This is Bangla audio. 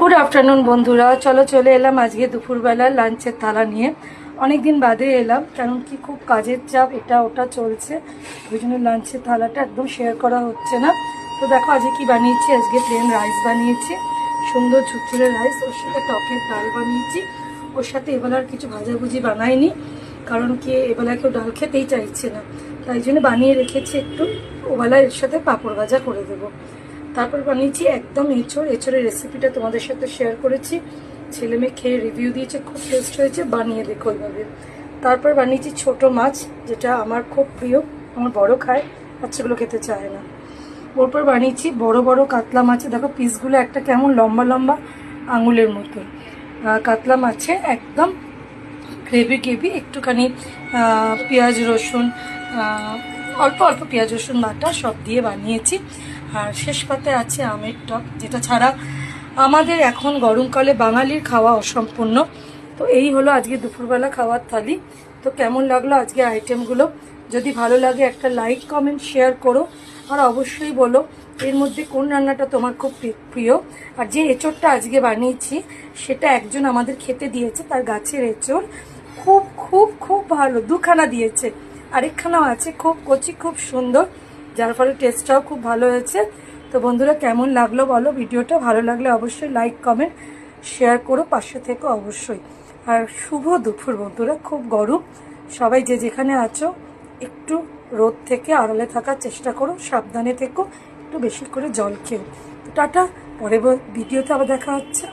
গুড আফটারনুন বন্ধুরা, চলো চলে এলাম আজকে দুপুরবেলা লাঞ্চের থালা নিয়ে। অনেক দিন বাদে এলাম, কারণ কি খুব কাজের চাপ, এটা ওটা চলছে, ওই জন্য লাঞ্চের থালাটা একদম শেয়ার করা হচ্ছে না। তো দেখো আজকে কি বানিয়েছি, আজকে প্লেন রাইস বানিয়েছি, সুন্দর ঝুরঝুরে রাইস, ওর সাথে টকের ডাল বানিয়েছি। ওর সাথে এবেলার কিছু ভাজাভুজি বানাইনি, কারণ কি এবেলা কেউ ডাল খেতেই চাইছে না, তাই জন্য বানিয়ে রেখেছি একটু, ওবেলা এর সাথে পাঁপড় ভাজা করে দেবো। তারপর বানিয়েছি একদম এঁচড়ের রেসিপিটা তোমাদের সাথে শেয়ার করেছি, ছেলে মেয়ে খেয়ে রিভিউ দিয়েছে, খুব টেস্ট হয়েছে, বানিয়ে দেখো ওইভাবে। তারপর বানিয়েছি ছোট মাছ, যেটা আমার খুব প্রিয়, আমার বড় খায়, বাচ্চাগুলো খেতে চায় না। ওরপর বানিয়েছি বড় বড় কাতলা মাছে, দেখো পিসগুলো একটা কেমন লম্বা লম্বা আঙুলের মতো। কাতলা মাছে একদম গ্রেভি গ্রেভি, একটুখানি পেঁয়াজ রসুন, অল্প অল্প পেঁয়াজ রসুন বাটা সব দিয়ে বানিয়েছি। আর শেষ পাতে আছে আমের টক, যেটা ছাড়া আমাদের এখন গরমকালে বাঙালির খাওয়া অসম্পূর্ণ। তো এই হলো আজকে দুপুরবেলা খাওয়ার থালি। তো কেমন লাগলো আজকে আইটেমগুলো? যদি ভালো লাগে একটা লাইক কমেন্ট শেয়ার করো, আর অবশ্যই বলো এর মধ্যে কোন রান্নাটা তোমার খুব প্রিয়। আর যে এঁচড়টা আজকে বানিয়েছি সেটা একজন আমাদের খেতে দিয়েছে, তার গাছের এঁচড়, খুব খুব খুব ভালো, দুখানা দিয়েছে, আরেকখানাও আছে, খুব কচি, খুব সুন্দর, যার ফলে টেস্টটাও খুব ভালো হয়েছে। তো বন্ধুরা কেমন লাগলো বলো ভিডিওটা? ভালো লাগলে অবশ্যই লাইক কমেন্ট শেয়ার করো, পাশে থেকো অবশ্যই। আর শুভ দুপুর বন্ধুরা, খুব গরম, সবাই যে যেখানে আছো একটু রোদ থেকে আড়ালে থাকার চেষ্টা করো, সাবধানে থেকো, একটু বেশি করে জল খেও। তো টাটা, পরে ভিডিওতে আবার দেখা হচ্ছে।